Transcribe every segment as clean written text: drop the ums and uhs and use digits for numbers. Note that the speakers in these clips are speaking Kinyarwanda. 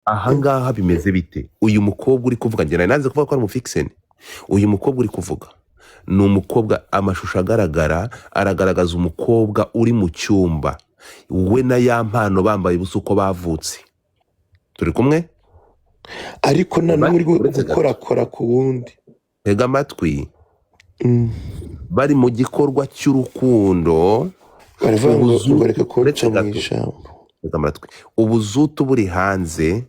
ahangaha bimeze bite? Uyu mukobwa uri kuvuga, njye nanze kuvuga ko ari umufikiseni. Uyu mukobwa uri kuvuga ni umukobwa, amashusho aragaragaza umukobwa uri mu cyumba we na ya mpano bambaye ubusa uko bavutse. Turi kumwe? ariko nta n'umwe uri gukorakora ku wundi. Tega amatwi, bari mu gikorwa cy'urukundo, baravuga ngo reka kuca mu ijambo. tega amatwi, ubuzutu buri hanze,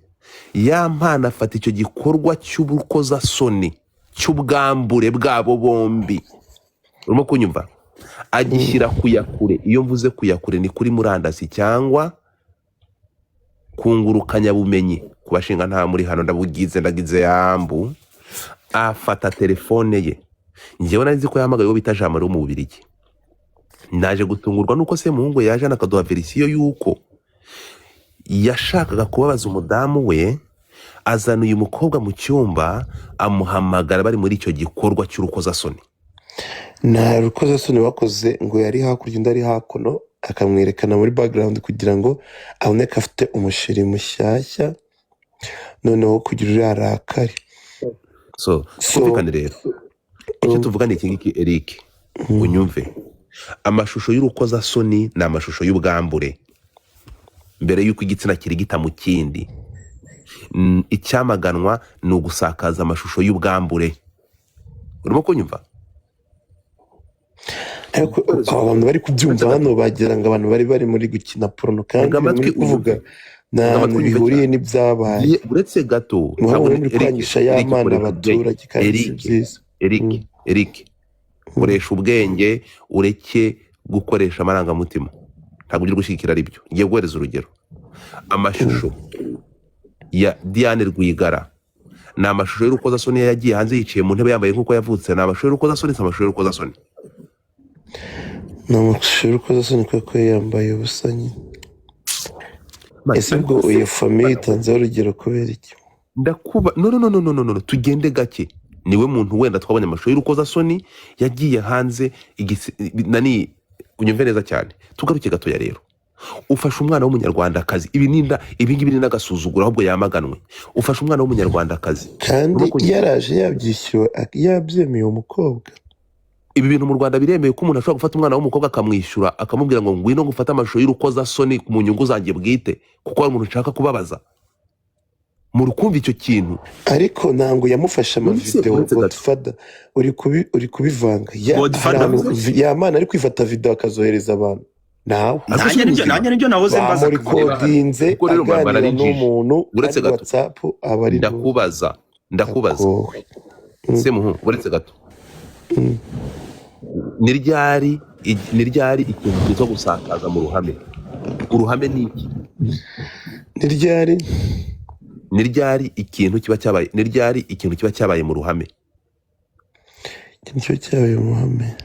ya mpano afata icyo gikorwa cy'ubukozasoni, cy'ubwambure bwabo bombi, urimo kunyumva, agishyira kuyakure. Iyo mvuze kuyakure ni kuri murandasi cyangwa kungurukanyabumenyi. Ku bashinga nta muri hano ndagize yambu. Afata telefone ye, njyewe nari nzi ko yahamagaye uwo bita Jean Marie wo mu Bubiligi. Naje gutungurwa nuko Semuhungu yaje anakaduha verisiyo yuko yashakaga kubabaza umudamu we, azana uyu mukobwa mu cyumba, amuhamagara bari muri icyo gikorwa cy'urukozasoni. Nta rukozasoni bakoze, ngo yari hakurya undi ari hakuno, akamwerekana muri background kugira ngo abone ko afite umusheri mushyashya, noneho kugira uriya rakari. So kumvikane rero, icyo tuvuga ni iki ngiki Eric, unyumve. Amashusho y'urukozasoni ni amashusho y'ubwambure, mbere y'uko igitsina kirigita mu kindi. Icyamaganwa ni ugusakaza amashusho y'ubwambure. Urimo kunyumva? Ariko abantu bari kubyumva hano bagira ngo abantu bari muri gukina porno, kandi muri kuvuga nta bihuriye n'ibyabaye. Uretse gato, muri kwangisha y'amana abaturage, kandi si byiza. Eric, koresha ubwenge, ureke gukoresha amarangamutima. Ntabwo uri gushyigikira ari byo. Ngiye guhereza urugero. Amashusho ya Diane Rwigara ni amashusho y'urukozasoni yagiye hanze yicaye mu ntebe yambaye nk'uko yavutse. Ni amashusho y'urukozasoni, si amashusho y'urukozasoni. Ni amashusho y'urukozasoni kuko yambaye ubusa nyine. Ese ubwo iyo famiye itanzeho urugero kubera iki? No, tugende gake. Niwe muntu wenda twabonye amashusho y'urukozasoni yagiye hanze, nani unyumve neza cyane. Tugaruke gato ya rero. Ufasha umwana w'umunyarwandakazi, ibi ngibi ni n'agasuzuguro, ahubwo yamaganwe. Ufasha umwana w'umunyarwandakazi, kandi yaraje yabyishyuwe, yabyemeye umukobwa. Ibi bintu mu Rwanda biremeye ko umuntu ashobora gufata umwana w'umukobwa akamwishyura, akamubwira ngo ngwino gufata amashusho y'urukozasoni mu nyungu zanjye bwite, kuko ari umuntu ushaka kubabaza. Mu rukumva icyo kintu. Ariko ntango yamufasha amavideo. Godfather uri kubivanga. Yamana ari kwifata video akazohereza abantu. Nawe nanjye nibyo nahoze mbaza muri kodinze aganira n'umuntu uretse kuri gato. WhatsApp abari Ndakubaza. Semuhungu, uretse gato. Ni ryari ikintu cyo gusakaza mu ruhame? Uruhame ni iki? Ni ryari ikintu kiba cyabaye mu ruhame? Ikintu cyabaye mu ruhame.